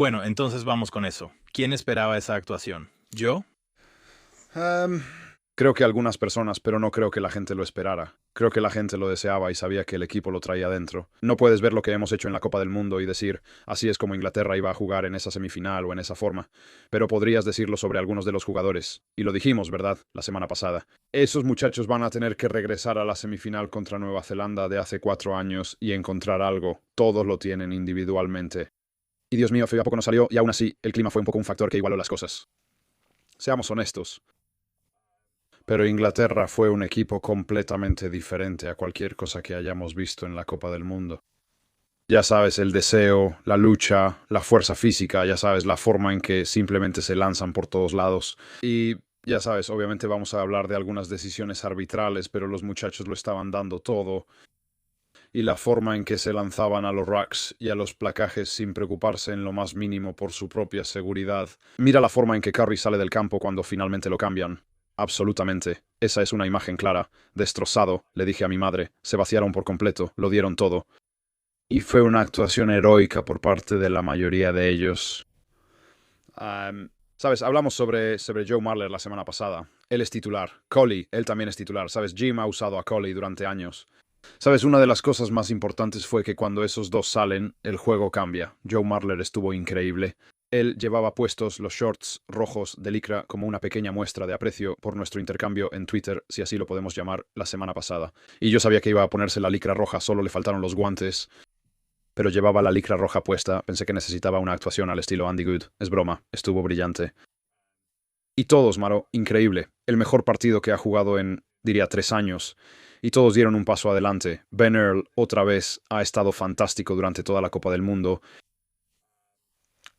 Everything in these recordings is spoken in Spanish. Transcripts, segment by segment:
Bueno, entonces vamos con eso. ¿Quién esperaba esa actuación? ¿Yo? Em, Creo que algunas personas, pero no creo que la gente lo esperara. Creo que la gente lo deseaba y sabía que el equipo lo traía dentro. No puedes ver lo que hemos hecho en la Copa del Mundo y decir, así es como Inglaterra iba a jugar en esa semifinal o en esa forma. Pero podrías decirlo sobre algunos de los jugadores. Y lo dijimos, ¿verdad? La semana pasada. Esos muchachos van a tener que regresar a la semifinal contra Nueva Zelanda de hace 4 años y encontrar algo. Todos lo tienen individualmente. Y Dios mío, feo a poco no salió y aún así el clima fue un poco un factor que igualó las cosas. Seamos honestos. Pero Inglaterra fue un equipo completamente diferente a cualquier cosa que hayamos visto en la Copa del Mundo. Ya sabes, el deseo, la lucha, la fuerza física, ya sabes, la forma en que simplemente se lanzan por todos lados. Y ya sabes, obviamente vamos a hablar de algunas decisiones arbitrales, pero los muchachos lo estaban dando todo. Y la forma en que se lanzaban a los racks y a los placajes sin preocuparse en lo más mínimo por su propia seguridad. Mira la forma en que Curry sale del campo cuando finalmente lo cambian. Absolutamente. Esa es una imagen clara. Destrozado, le dije a mi madre. Se vaciaron por completo, lo dieron todo. Y fue una actuación heroica por parte de la mayoría de ellos. ¿Sabes? Hablamos sobre Joe Marler la semana pasada. Él es titular. Coley, él también es titular. ¿Sabes? Jim ha usado a Coley durante años. ¿Sabes? Una de las cosas más importantes fue que cuando esos dos salen, el juego cambia. Joe Marler estuvo increíble. Él llevaba puestos los shorts rojos de licra como una pequeña muestra de aprecio por nuestro intercambio en Twitter, si así lo podemos llamar, la semana pasada. Y yo sabía que iba a ponerse la licra roja, solo le faltaron los guantes. Pero llevaba la licra roja puesta, pensé que necesitaba una actuación al estilo Andy Good. Es broma, estuvo brillante. Y todos, Maro, increíble. El mejor partido que ha jugado en, diría, 3 años. Y todos dieron un paso adelante. Ben Earl, otra vez, ha estado fantástico durante toda la Copa del Mundo.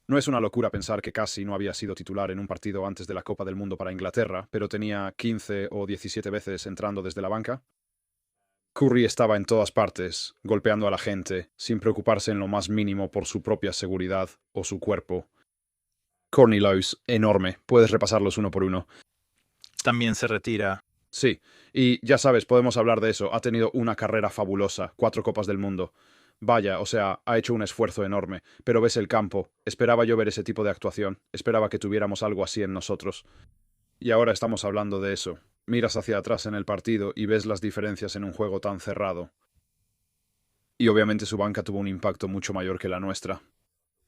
No es una locura pensar que casi no había sido titular en un partido antes de la Copa del Mundo para Inglaterra, pero tenía 15 o 17 veces entrando desde la banca. Curry estaba en todas partes, golpeando a la gente, sin preocuparse en lo más mínimo por su propia seguridad o su cuerpo. Courtney Louise, enorme, puedes repasarlos uno por uno. También se retira. Sí, y ya sabes, podemos hablar de eso. Ha tenido una carrera fabulosa, 4 Copas del Mundo. Vaya, o sea, ha hecho un esfuerzo enorme, pero ves el campo. Esperaba yo ver ese tipo de actuación, esperaba que tuviéramos algo así en nosotros. Y ahora estamos hablando de eso. Miras hacia atrás en el partido y ves las diferencias en un juego tan cerrado. Y obviamente su banca tuvo un impacto mucho mayor que la nuestra.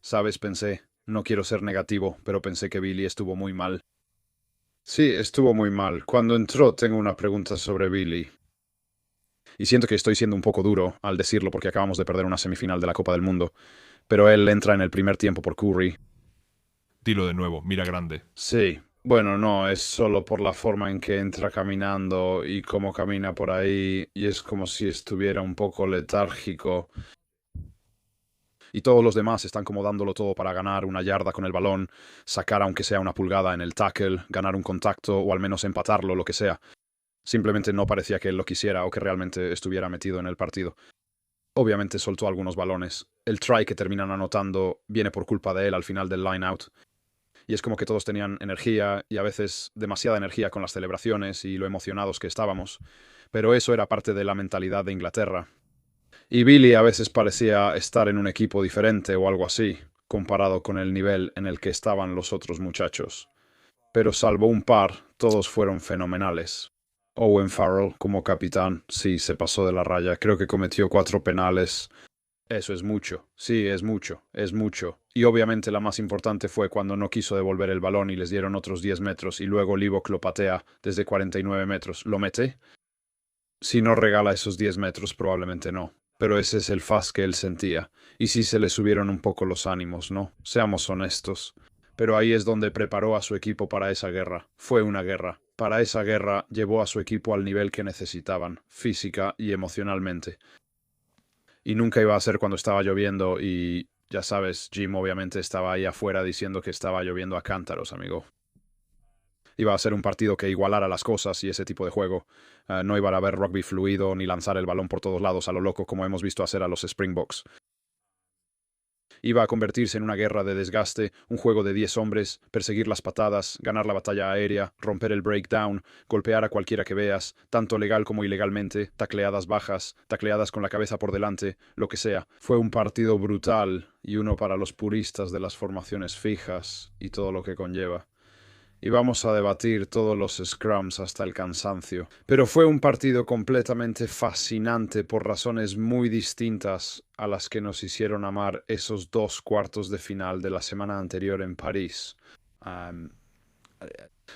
Sabes, pensé, no quiero ser negativo, pero pensé que Billy estuvo muy mal. Sí, estuvo muy mal. Cuando entró tengo una pregunta sobre Billy. Y siento que estoy siendo un poco duro al decirlo porque acabamos de perder una semifinal de la Copa del Mundo. Pero él entra en el primer tiempo por Curry. Dilo de nuevo, mira grande. Sí. Bueno, no, es solo por la forma en que entra caminando y cómo camina por ahí. Y es como si estuviera un poco letárgico. Y todos los demás están como dándolo todo para ganar una yarda con el balón, sacar aunque sea una pulgada en el tackle, ganar un contacto o al menos empatarlo, lo que sea. Simplemente no parecía que él lo quisiera o que realmente estuviera metido en el partido. Obviamente soltó algunos balones. El try que terminan anotando viene por culpa de él al final del line out. Y es como que todos tenían energía y a veces demasiada energía con las celebraciones y lo emocionados que estábamos. Pero eso era parte de la mentalidad de Inglaterra. Y Billy a veces parecía estar en un equipo diferente o algo así, comparado con el nivel en el que estaban los otros muchachos. Pero salvo un par, todos fueron fenomenales. Owen Farrell como capitán, sí, se pasó de la raya. Creo que cometió 4 penales. Eso es mucho. Sí, es mucho. Es mucho. Y obviamente la más importante fue cuando no quiso devolver el balón y les dieron otros 10 metros y luego Livock lo patea desde 49 metros. ¿Lo mete? Si no regala esos 10 metros, probablemente no. Pero ese es el faz que él sentía. Y sí se le subieron un poco los ánimos, ¿no? Seamos honestos. Pero ahí es donde preparó a su equipo para esa guerra. Fue una guerra. Para esa guerra llevó a su equipo al nivel que necesitaban, física y emocionalmente. Y nunca iba a ser cuando estaba lloviendo y, ya sabes, Jim obviamente estaba ahí afuera diciendo que estaba lloviendo a cántaros, amigo. Iba a ser un partido que igualara las cosas y ese tipo de juego. No iba a haber rugby fluido ni lanzar el balón por todos lados a lo loco como hemos visto hacer a los Springboks. Iba a convertirse en una guerra de desgaste, un juego de 10 hombres, perseguir las patadas, ganar la batalla aérea, romper el breakdown, golpear a cualquiera que veas, tanto legal como ilegalmente, tacleadas bajas, tacleadas con la cabeza por delante, lo que sea. Fue un partido brutal y uno para los puristas de las formaciones fijas y todo lo que conlleva. Y vamos a debatir todos los scrums hasta el cansancio. Pero fue un partido completamente fascinante por razones muy distintas a las que nos hicieron amar esos 2 cuartos de final de la semana anterior en París.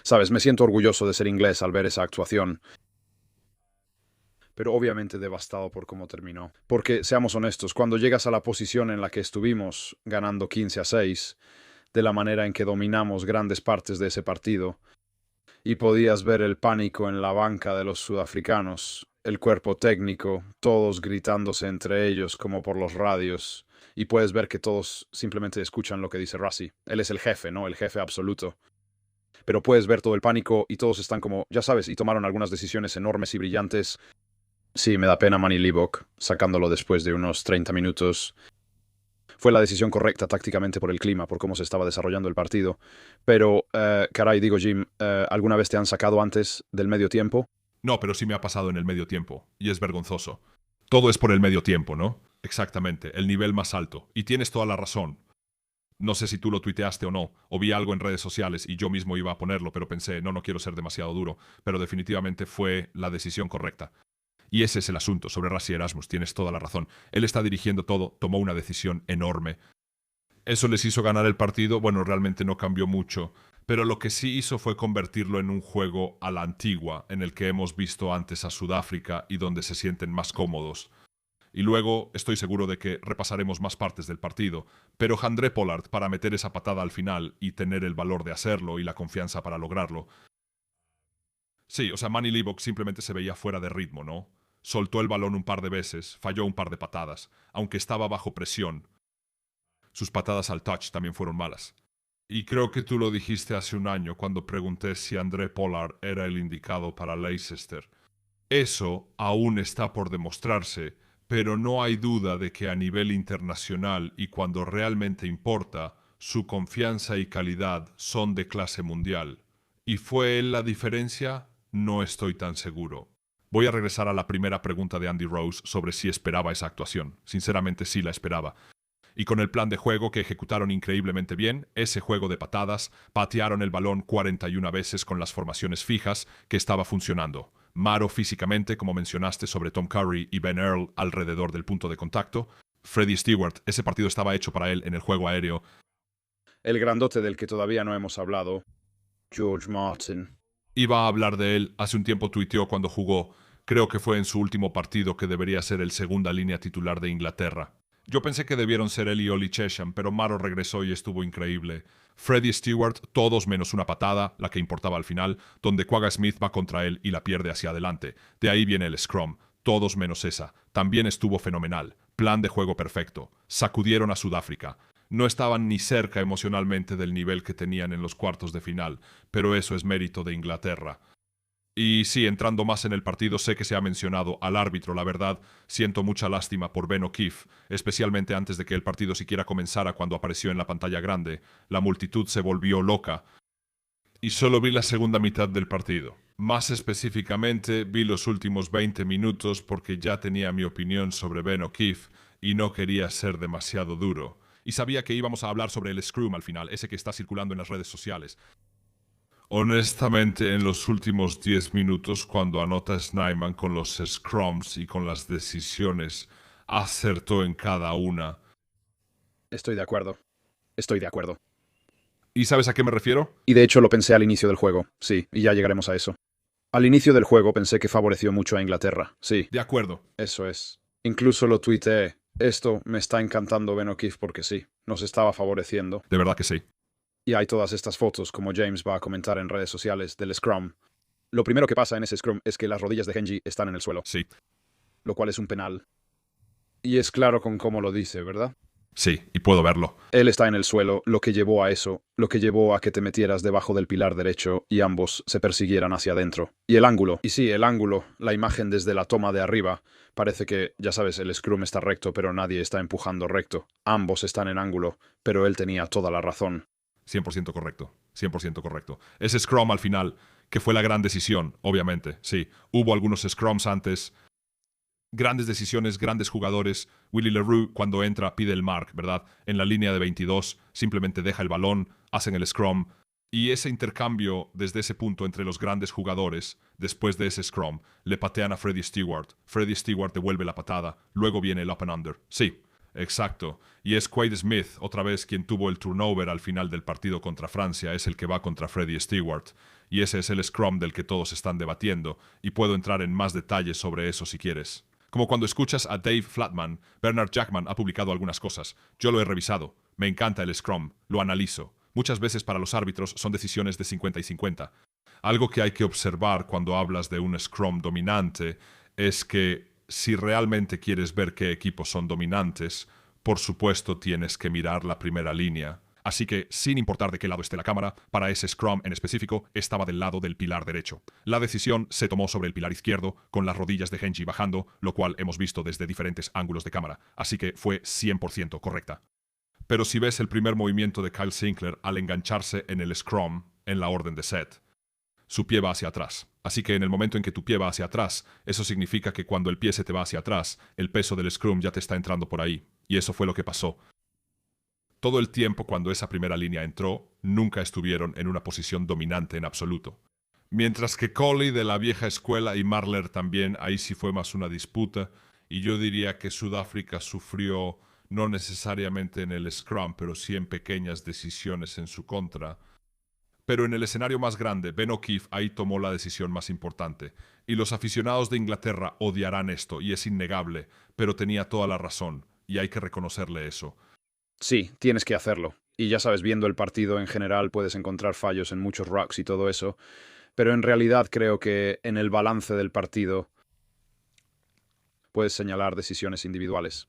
Sabes, me siento orgulloso de ser inglés al ver esa actuación, pero obviamente devastado por cómo terminó. Porque, seamos honestos, cuando llegas a la posición en la que estuvimos, ganando 15-6, de la manera en que dominamos grandes partes de ese partido, y podías ver el pánico en la banca de los sudafricanos, el cuerpo técnico, todos gritándose entre ellos como por los radios, y puedes ver que todos simplemente escuchan lo que dice Rassie. Él es el jefe, ¿no? El jefe absoluto. Pero puedes ver todo el pánico y todos están como, ya sabes, y tomaron algunas decisiones enormes y brillantes. Sí, me da pena Manny Libbok, sacándolo después de unos 30 minutos. Fue la decisión correcta tácticamente por el clima, por cómo se estaba desarrollando el partido. Pero, caray, digo, Jim, ¿alguna vez te han sacado antes del medio tiempo? No, pero sí me ha pasado en el medio tiempo, y es vergonzoso. Todo es por el medio tiempo, ¿no? Exactamente, el nivel más alto. Y tienes toda la razón. No sé si tú lo tuiteaste o no, o vi algo en redes sociales y yo mismo iba a ponerlo, pero pensé, no quiero ser demasiado duro, pero definitivamente fue la decisión correcta. Y ese es el asunto sobre Rassie Erasmus, tienes toda la razón. Él está dirigiendo todo, tomó una decisión enorme. Eso les hizo ganar el partido, bueno, realmente no cambió mucho, pero lo que sí hizo fue convertirlo en un juego a la antigua, en el que hemos visto antes a Sudáfrica y donde se sienten más cómodos. Y luego estoy seguro de que repasaremos más partes del partido, pero Handré Pollard para meter esa patada al final y tener el valor de hacerlo y la confianza para lograrlo. Sí, o sea, Manny Libbok simplemente se veía fuera de ritmo, ¿no? Soltó el balón un par de veces, falló un par de patadas, aunque estaba bajo presión. Sus patadas al touch también fueron malas. Y creo que tú lo dijiste hace un año cuando pregunté si Handré Pollard era el indicado para Leicester. Eso aún está por demostrarse, pero no hay duda de que a nivel internacional y cuando realmente importa, su confianza y calidad son de clase mundial. ¿Y fue él la diferencia? No estoy tan seguro. Voy a regresar a la primera pregunta de Andy Rose sobre si esperaba esa actuación. Sinceramente sí la esperaba. Y con el plan de juego que ejecutaron increíblemente bien, ese juego de patadas, patearon el balón 41 veces con las formaciones fijas que estaba funcionando. Malo físicamente, como mencionaste, sobre Tom Curry y Ben Earl alrededor del punto de contacto. Freddie Stewart, ese partido estaba hecho para él en el juego aéreo. El grandote del que todavía no hemos hablado, George Martin. Iba a hablar de él, hace un tiempo tuiteó cuando jugó. Creo que fue en su último partido que debería ser el segunda línea titular de Inglaterra. Yo pensé que debieron ser él y Ollie Chesham, pero Maro regresó y estuvo increíble. Freddie Stewart, todos menos una patada, la que importaba al final, donde Quagga Smith va contra él y la pierde hacia adelante. De ahí viene el scrum, todos menos esa. También estuvo fenomenal. Plan de juego perfecto. Sacudieron a Sudáfrica. No estaban ni cerca emocionalmente del nivel que tenían en los cuartos de final, pero eso es mérito de Inglaterra. Y sí, entrando más en el partido, sé que se ha mencionado al árbitro, la verdad, siento mucha lástima por Ben O'Keefe, especialmente antes de que el partido siquiera comenzara cuando apareció en la pantalla grande. La multitud se volvió loca. Y solo vi la segunda mitad del partido. Más específicamente, vi los últimos 20 minutos porque ya tenía mi opinión sobre Ben O'Keefe y no quería ser demasiado duro. Y sabía que íbamos a hablar sobre el scrum al final, ese que está circulando en las redes sociales. Honestamente, en los últimos 10 minutos, cuando anota Snyman con los scrums y con las decisiones, acertó en cada una. Estoy de acuerdo. Estoy de acuerdo. ¿Y sabes a qué me refiero? Y de hecho lo pensé al inicio del juego, sí, y ya llegaremos a eso. Al inicio del juego pensé que favoreció mucho a Inglaterra, sí. De acuerdo. Eso es. Incluso lo tuiteé. Esto me está encantando Ben O'Keefe porque sí, nos estaba favoreciendo. De verdad que sí. Y hay todas estas fotos, como James va a comentar en redes sociales, del scrum. Lo primero que pasa en ese scrum es que las rodillas de Henry están en el suelo. Sí. Lo cual es un penal. Y es claro con cómo lo dice, ¿verdad? Sí, y puedo verlo. Él está en el suelo, lo que llevó a eso, lo que llevó a que te metieras debajo del pilar derecho y ambos se persiguieran hacia adentro. Y el ángulo, y sí, el ángulo, la imagen desde la toma de arriba, parece que, ya sabes, el scrum está recto, pero nadie está empujando recto. Ambos están en ángulo, pero él tenía toda la razón. 100% correcto. 100% correcto. Ese scrum al final, que fue la gran decisión, obviamente, sí. Hubo algunos scrums antes. Grandes decisiones, grandes jugadores. Willy Leroux, cuando entra, pide el mark, ¿verdad? En la línea de 22, simplemente deja el balón, hacen el scrum. Y ese intercambio desde ese punto entre los grandes jugadores, después de ese scrum, le patean a Freddie Stewart. Freddie Stewart devuelve la patada. Luego viene el up and under. Sí, exacto. Y es Quade Smith, otra vez quien tuvo el turnover al final del partido contra Francia, es el que va contra Freddie Stewart. Y ese es el scrum del que todos están debatiendo. Y puedo entrar en más detalles sobre eso si quieres. Como cuando escuchas a Dave Flatman, Bernard Jackman ha publicado algunas cosas. Yo lo he revisado. Me encanta el scrum. Lo analizo. Muchas veces para los árbitros son decisiones de 50 y 50. Algo que hay que observar cuando hablas de un scrum dominante es que si realmente quieres ver qué equipos son dominantes, por supuesto tienes que mirar la primera línea. Así que, sin importar de qué lado esté la cámara, para ese scrum en específico estaba del lado del pilar derecho. La decisión se tomó sobre el pilar izquierdo, con las rodillas de Genji bajando, lo cual hemos visto desde diferentes ángulos de cámara, así que fue 100% correcta. Pero si ves el primer movimiento de Kyle Sinclair al engancharse en el scrum, en la orden de set, su pie va hacia atrás. Así que en el momento en que tu pie va hacia atrás, eso significa que cuando el pie se te va hacia atrás, el peso del scrum ya te está entrando por ahí. Y eso fue lo que pasó. Todo el tiempo cuando esa primera línea entró, nunca estuvieron en una posición dominante en absoluto. Mientras que Colley de la vieja escuela y Marler también, ahí sí fue más una disputa, y yo diría que Sudáfrica sufrió no necesariamente en el scrum, pero sí en pequeñas decisiones en su contra. Pero en el escenario más grande, Ben O'Keefe ahí tomó la decisión más importante. Y los aficionados de Inglaterra odiarán esto, y es innegable, pero tenía toda la razón, y hay que reconocerle eso. Sí, tienes que hacerlo. Y ya sabes, viendo el partido en general puedes encontrar fallos en muchos rucks y todo eso, pero en realidad creo que en el balance del partido puedes señalar decisiones individuales.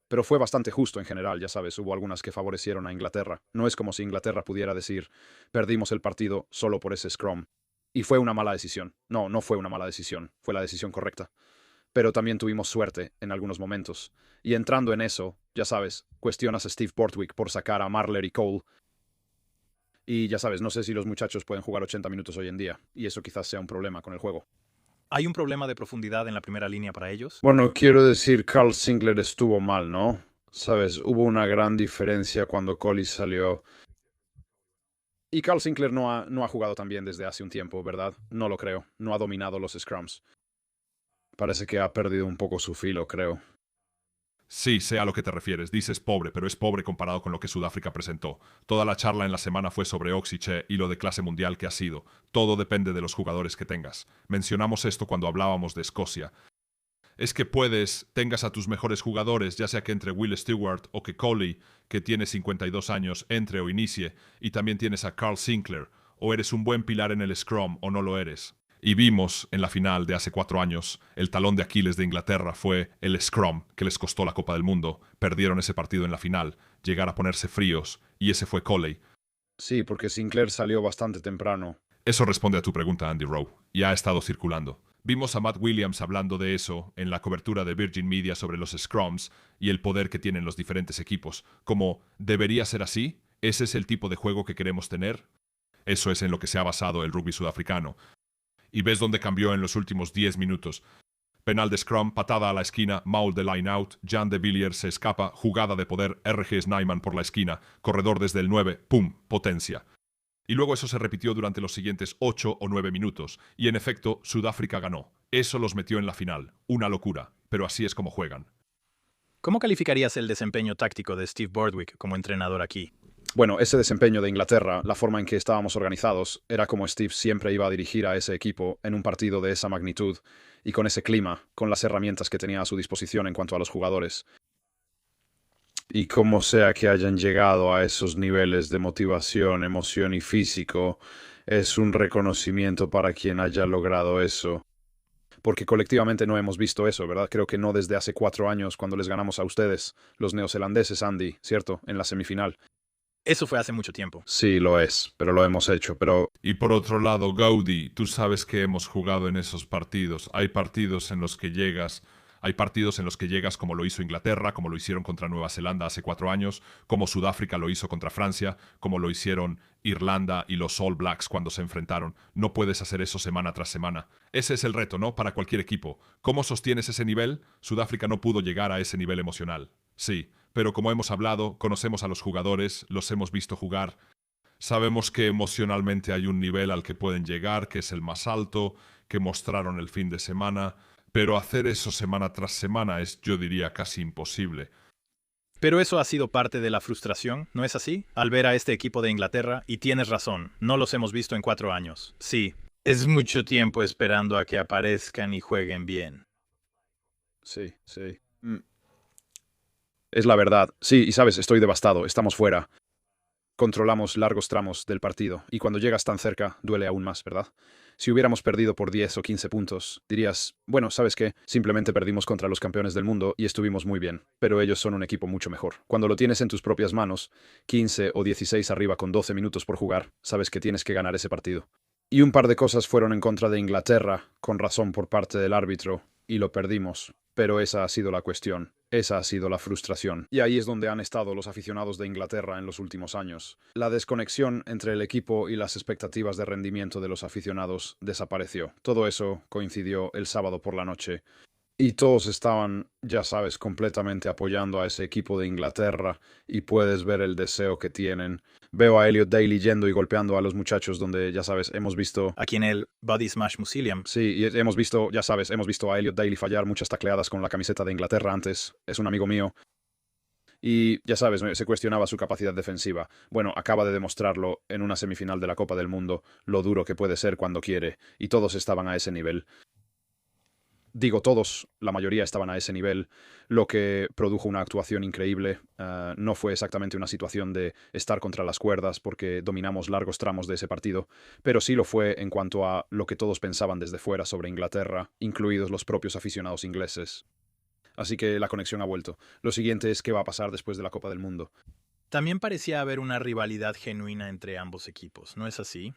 Pero fue bastante justo en general, ya sabes, hubo algunas que favorecieron a Inglaterra. No es como si Inglaterra pudiera decir, perdimos el partido solo por ese scrum. Y fue una mala decisión. No, no fue una mala decisión, fue la decisión correcta. Pero también tuvimos suerte en algunos momentos. Y entrando en eso, ya sabes, cuestionas a Steve Borthwick por sacar a Marler y Cole. Y ya sabes, no sé si los muchachos pueden jugar 80 minutos hoy en día, y eso quizás sea un problema con el juego. ¿Hay un problema de profundidad en la primera línea para ellos? Bueno, quiero decir, Carl Sinclair estuvo mal, ¿no? Sabes, hubo una gran diferencia cuando Colley salió. Y Carl Sinclair no ha jugado tan bien desde hace un tiempo, ¿verdad? No lo creo. No ha dominado los scrums. Parece que ha perdido un poco su filo, creo. Sí, sé a lo que te refieres. Dices pobre, pero es pobre comparado con lo que Sudáfrica presentó. Toda la charla en la semana fue sobre Oxiche y lo de clase mundial que ha sido. Todo depende de los jugadores que tengas. Mencionamos esto cuando hablábamos de Escocia. Es que tengas a tus mejores jugadores, ya sea que entre Will Stewart o que Colley, que tiene 52 años, entre o inicie, y también tienes a Carl Sinclair, o eres un buen pilar en el scrum o no lo eres. Y vimos en la final de hace 4 años, el talón de Aquiles de Inglaterra fue el scrum, que les costó la Copa del Mundo. Perdieron ese partido en la final, llegar a ponerse fríos, y ese fue Colley. Sí, porque Sinclair salió bastante temprano. Eso responde a tu pregunta, Andy Rowe, y ha estado circulando. Vimos a Matt Williams hablando de eso en la cobertura de Virgin Media sobre los scrums y el poder que tienen los diferentes equipos, como ¿debería ser así? ¿Ese es el tipo de juego que queremos tener? Eso es en lo que se ha basado el rugby sudafricano. Y ves dónde cambió en los últimos 10 minutos. Penal de scrum, patada a la esquina, maul de line out, Jan de Villiers se escapa, jugada de poder, RG Snyman por la esquina, corredor desde el 9, ¡pum!, potencia. Y luego eso se repitió durante los siguientes 8 o 9 minutos, y en efecto, Sudáfrica ganó. Eso los metió en la final. Una locura, pero así es como juegan. ¿Cómo calificarías el desempeño táctico de Steve Borthwick como entrenador aquí? Bueno, ese desempeño de Inglaterra, la forma en que estábamos organizados, era como Steve siempre iba a dirigir a ese equipo en un partido de esa magnitud y con ese clima, con las herramientas que tenía a su disposición en cuanto a los jugadores. Y como sea que hayan llegado a esos niveles de motivación, emoción y físico, es un reconocimiento para quien haya logrado eso. porque colectivamente no hemos visto eso, ¿verdad? Creo que no desde hace 4 años cuando les ganamos a ustedes, los neozelandeses, Andy, ¿cierto? En la semifinal. Eso fue hace mucho tiempo. Sí, lo es, pero lo hemos hecho, pero... Y por otro lado, Gaudí, tú sabes que hemos jugado en esos partidos. Hay partidos en los que llegas como lo hizo Inglaterra, como lo hicieron contra Nueva Zelanda hace 4 años, como Sudáfrica lo hizo contra Francia, como lo hicieron Irlanda y los All Blacks cuando se enfrentaron. No puedes hacer eso semana tras semana. Ese es el reto, ¿no? Para cualquier equipo. ¿Cómo sostienes ese nivel? Sudáfrica no pudo llegar a ese nivel emocional. Sí, pero como hemos hablado, conocemos a los jugadores, los hemos visto jugar. Sabemos que emocionalmente hay un nivel al que pueden llegar, que es el más alto, que mostraron el fin de semana, pero hacer eso semana tras semana es, yo diría, casi imposible. Pero eso ha sido parte de la frustración, ¿no es así? Al ver a este equipo de Inglaterra, y tienes razón, no los hemos visto en 4 años. Sí, es mucho tiempo esperando a que aparezcan y jueguen bien. Sí, sí. Es la verdad. Sí, y sabes, estoy devastado, estamos fuera. Controlamos largos tramos del partido, y cuando llegas tan cerca, duele aún más, ¿verdad? Si hubiéramos perdido por 10 o 15 puntos, dirías, bueno, ¿sabes qué? Simplemente perdimos contra los campeones del mundo y estuvimos muy bien, pero ellos son un equipo mucho mejor. Cuando lo tienes en tus propias manos, 15 o 16 arriba con 12 minutos por jugar, sabes que tienes que ganar ese partido. Y un par de cosas fueron en contra de Inglaterra, con razón por parte del árbitro, y lo perdimos. Pero esa ha sido la cuestión, esa ha sido la frustración. Y ahí es donde han estado los aficionados de Inglaterra en los últimos años. La desconexión entre el equipo y las expectativas de rendimiento de los aficionados desapareció. Todo eso coincidió el sábado por la noche. Y todos estaban, ya sabes, completamente apoyando a ese equipo de Inglaterra y puedes ver el deseo que tienen. Veo a Elliot Daly yendo y golpeando a los muchachos donde, ya sabes, hemos visto... Aquí en el Body Smash Museum. Sí, y hemos visto, ya sabes, hemos visto a Elliot Daly fallar muchas tacleadas con la camiseta de Inglaterra antes. Es un amigo mío. Y, ya sabes, se cuestionaba su capacidad defensiva. Bueno, acaba de demostrarlo en una semifinal de la Copa del Mundo, lo duro que puede ser cuando quiere, y todos estaban a ese nivel. Digo todos, la mayoría estaban a ese nivel, lo que produjo una actuación increíble. No fue exactamente una situación de estar contra las cuerdas porque dominamos largos tramos de ese partido, pero sí lo fue en cuanto a lo que todos pensaban desde fuera sobre Inglaterra, incluidos los propios aficionados ingleses. Así que la conexión ha vuelto. Lo siguiente es qué va a pasar después de la Copa del Mundo. También parecía haber una rivalidad genuina entre ambos equipos, ¿no es así?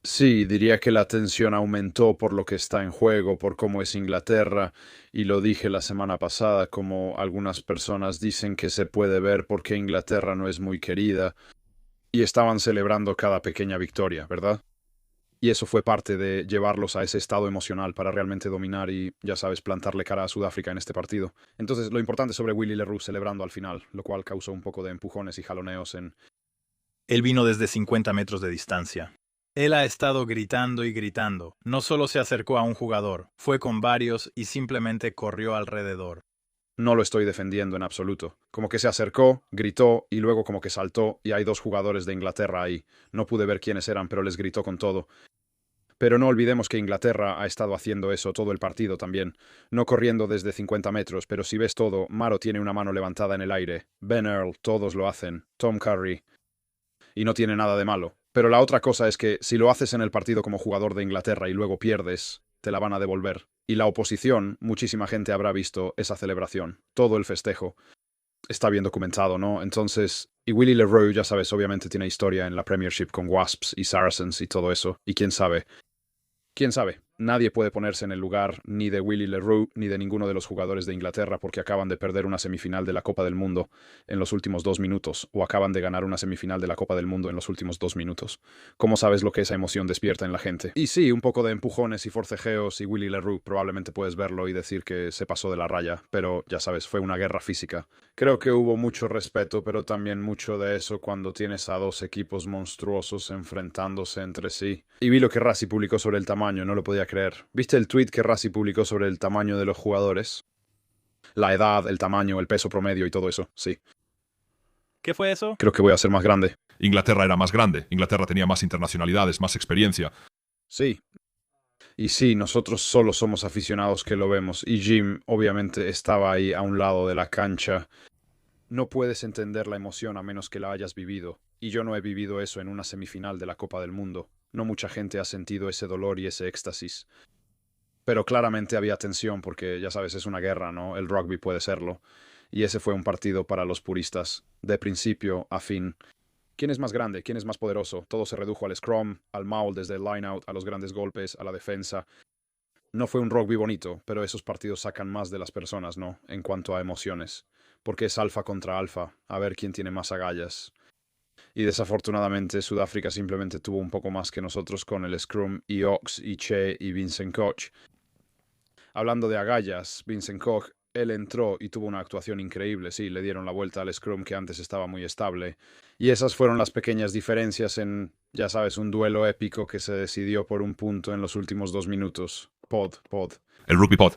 Sí, diría que la tensión aumentó por lo que está en juego, por cómo es Inglaterra, y lo dije la semana pasada, como algunas personas dicen que se puede ver por qué Inglaterra no es muy querida, y estaban celebrando cada pequeña victoria, ¿verdad? Y eso fue parte de llevarlos a ese estado emocional para realmente dominar y, ya sabes, plantarle cara a Sudáfrica en este partido. Entonces, lo importante sobre Willy Leroux celebrando al final, lo cual causó un poco de empujones y jaloneos en... Él vino desde 50 metros de distancia. Él ha estado gritando y gritando. No solo se acercó a un jugador, fue con varios y simplemente corrió alrededor. No lo estoy defendiendo en absoluto. Como que se acercó, gritó y luego como que saltó y hay 2 jugadores de Inglaterra ahí. No pude ver quiénes eran, pero les gritó con todo. Pero no olvidemos que Inglaterra ha estado haciendo eso todo el partido también. No corriendo desde 50 metros, pero si ves todo, Maro tiene una mano levantada en el aire. Ben Earl, todos lo hacen. Tom Curry. Y no tiene nada de malo. Pero la otra cosa es que si lo haces en el partido como jugador de Inglaterra y luego pierdes, te la van a devolver. Y la oposición, muchísima gente habrá visto esa celebración, todo el festejo. Está bien documentado, ¿no? Entonces, y Willy Leroux, ya sabes, obviamente tiene historia en la Premiership con Wasps y Saracens y todo eso. Y quién sabe, nadie puede ponerse en el lugar ni de Willy Leroux ni de ninguno de los jugadores de Inglaterra porque acaban de perder una semifinal de la Copa del Mundo en los últimos 2 minutos o acaban de ganar una semifinal de la Copa del Mundo en los últimos 2 minutos. ¿Cómo sabes lo que esa emoción despierta en la gente? Y sí, un poco de empujones y forcejeos y Willy Leroux probablemente puedes verlo y decir que se pasó de la raya, pero ya sabes, fue una guerra física. Creo que hubo mucho respeto, pero también mucho de eso cuando tienes a 2 equipos monstruosos enfrentándose entre sí. Y vi lo que Rassi publicó sobre el tamaño, no lo podía creer. ¿Viste el tweet que Rassi publicó sobre el tamaño de los jugadores? La edad, el tamaño, el peso promedio y todo eso, sí. ¿Qué fue eso? Creo que voy a ser más grande. Inglaterra era más grande, Inglaterra tenía más internacionalidades, más experiencia. Sí. Y sí, nosotros solo somos aficionados que lo vemos. Y Jim, obviamente, estaba ahí a un lado de la cancha. No puedes entender la emoción a menos que la hayas vivido. Y yo no he vivido eso en una semifinal de la Copa del Mundo. No mucha gente ha sentido ese dolor y ese éxtasis. pero claramente había tensión porque, ya sabes, es una guerra, ¿no? El rugby puede serlo. Y ese fue un partido para los puristas, de principio a fin. ¿Quién es más grande? ¿Quién es más poderoso? Todo se redujo al scrum, al maul desde el line-out, a los grandes golpes, a la defensa. No fue un rugby bonito, pero esos partidos sacan más de las personas, ¿no? En cuanto a emociones. Porque es alfa contra alfa, a ver quién tiene más agallas. Y desafortunadamente Sudáfrica simplemente tuvo un poco más que nosotros con el scrum y Ox y Che y Vincent Koch. Hablando de agallas, Vincent Koch, él entró y tuvo una actuación increíble, sí, le dieron la vuelta al scrum que antes estaba muy estable. Y esas fueron las pequeñas diferencias en, ya sabes, un duelo épico que se decidió por un punto en los últimos 2 minutos. Pod. El rugby pod.